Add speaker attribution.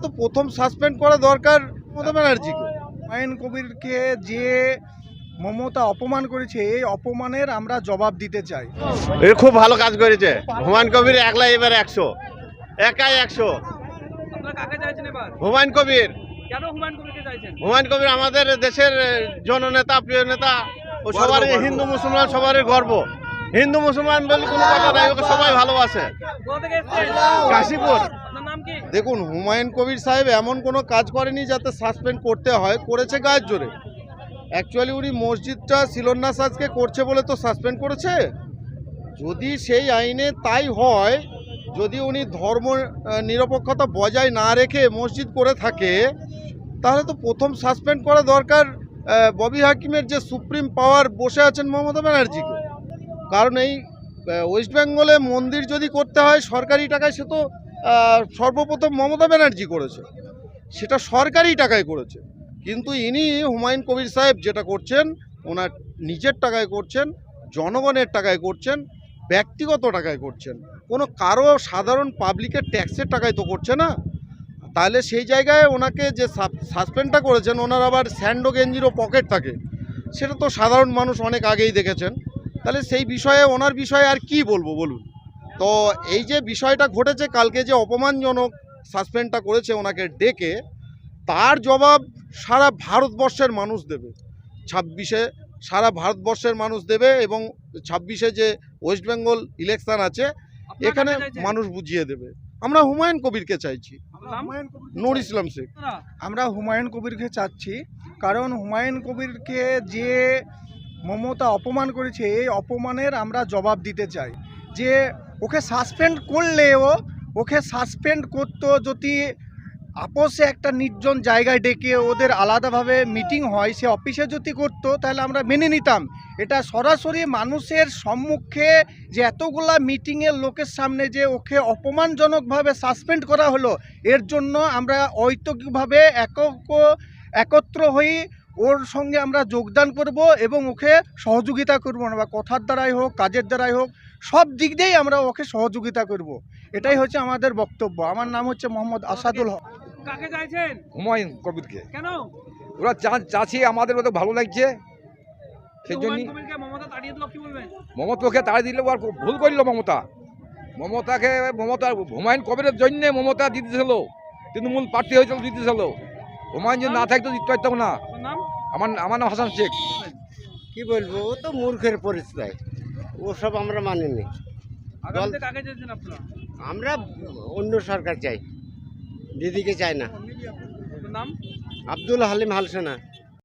Speaker 1: তো প্রথম সাসপেন্ড করা দরকার মমতা ব্যানার্জিকে। হুমায়ুন কবিরকে যে মমতা অপমান করেছে, এই অপমানের আমরা জবাব দিতে চাই।
Speaker 2: এ খুব ভালো কাজ করেছে হুমায়ুন কবির, একলা এবার 100, একাই 100।
Speaker 3: আপনারা কাকে চাইছেন এবার?
Speaker 2: হুমায়ুন কবির,
Speaker 3: কেন হুমায়ুন কবিরকে চাইছেন?
Speaker 2: হুমায়ুন কবির আমাদের দেশের জননেতা, প্রিয় নেতা। ও সবার, হিন্দু মুসলমান সবারই গর্ব। হিন্দু মুসলমান বলে কোনো কথা নাই, ওকে সবাই ভালোবাসে।
Speaker 3: কোথা থেকে এসেছেন?
Speaker 2: কাশীপুর।
Speaker 3: আপনার নাম কি?
Speaker 1: দেখুন, হুমায়ুন কবির সাহেব এমন কোনো কাজ করেনি যাতে সাসপেন্ড করতে হয়, করেছে গায়ের জোরে। অ্যাকচুয়ালি উনি মসজিদটা শিলান্যাস আজকে করছে বলে তো সাসপেন্ড করেছে। যদি সেই আইনে তাই হয়, যদি উনি ধর্ম নিরপেক্ষতা বজায় না রেখে মসজিদ করে থাকে, তাহলে তো প্রথম সাসপেন্ড করা দরকার ববি হাকিমের যে সুপ্রিম পাওয়ার বসে আছেন মমতা ব্যানার্জিকে। কারণ এই ওয়েস্ট বেঙ্গলে মন্দির যদি করতে হয় সরকারি টাকায়, সে তো সর্বপ্রথম মমতা ব্যানার্জি করেছে, সেটা সরকারি টাকায় করেছে। কিন্তু ইনি হুমায়ুন কবির সাহেব যেটা করছেন, ওনার নিজের টাকায় করছেন, জনগণের টাকায় করছেন, ব্যক্তিগত টাকায় করছেন, কোনো কারো সাধারণ পাবলিকের ট্যাক্সের টাকায় তো করছে না। তাহলে সেই জায়গায় ওনাকে যে সাসপেন্ডটা করেছেন, ওনার আবার স্যান্ডো গেঞ্জিরও পকেট থাকে, সেটা তো সাধারণ মানুষ অনেক আগেই দেখেছেন। তাহলে সেই বিষয়ে, ওনার বিষয়ে আর কি বলবো বলুন। তো এই যে বিষয়টা ঘটেছে কালকে, যে অপমানজনক সাসপেন্ডটা করেছে ওনাকে ডেকে, তার জবাব সারা ভারতবর্ষের মানুষ দেবে 26-এ। সারা ভারতবর্ষের মানুষ দেবে, এবং 26-এ যে ওয়েস্ট বেঙ্গল ইলেকশন আছে,
Speaker 3: আপনারা
Speaker 1: এখানে
Speaker 3: কাকে চাইছেন?
Speaker 1: মানুষ বুঝিয়ে দেবে। আমরা হুমায়ুন কবিরকে চাইছি,
Speaker 3: নাম?
Speaker 1: নূর ইসলাম শেখ।
Speaker 3: আপনারা?
Speaker 1: আমরা হুমায়ুন কবিরকে চাচ্ছি, কারণ হুমায়ুন কবিরকে যে মমতা অপমান করেছে, এই অপমানের আমরা জবাব দিতে চাই। যে ওকে সাসপেন্ড করলেও, ওকে সাসপেন্ড করতো যদি আপোষে একটা নির্জন জায়গায় ডেকে ওদের আলাদাভাবে মিটিং হয়, সে অফিসে যদি করতো তাহলে আমরা মেনে নিতাম। এটা সরাসরি মানুষের সম্মুখে যে এতগুলা মিটিংয়ের লোকের সামনে যে ওকে অপমানজনকভাবে সাসপেন্ড করা হলো, এর জন্য আমরা ঐতিকভাবে একত্র হয়ে ওর সঙ্গে আমরা যোগদান করব এবং ওকে সহযোগিতা করব না, বা কথার দ্বারাই হোক, কাজের দ্বারাই হোক, সব দিক দিয়েই আমরা ওকে সহযোগিতা করব। এটাই হচ্ছে আমাদের বক্তব্য। আমার নাম হচ্ছে মোহাম্মদ আসাদুল হক।
Speaker 3: কাকে চাইছেন?
Speaker 4: হুমায়ুন কবিরকে।
Speaker 3: কেন?
Speaker 4: ওরা চাচ্ছি, আমাদের মতো ভালো লাগছে, সেই জন্যই।
Speaker 3: হুমায়ুন কবিরকে মমতা তাড়িয়ে দিল, কি বলবেন?
Speaker 4: মমতাকে তাড়িয়ে দিল, আর ভুল করলো মমতা। মমতা হুমায়ুন কবিরের জন্যে মমতা দিতেছিল, তৃণমূল প্রার্থী হয়েছিল, দিতেছিল। হুমায়ুন যদি না থাকতো দিতে পারতাম না।
Speaker 3: আপনার নাম?
Speaker 4: আমার নাম হাসান শেখ।
Speaker 5: কি বলবো, ও তো মূর্খের পরিচয়, ওসব আমরা মানিনি।
Speaker 3: আগামীতে কাকে চাইছেন আপনারা?
Speaker 5: আমরা অন্য সরকার চাই, দিদিকে চাই না।
Speaker 3: আপনার নাম?
Speaker 5: আব্দুল হালিম হালসেনা।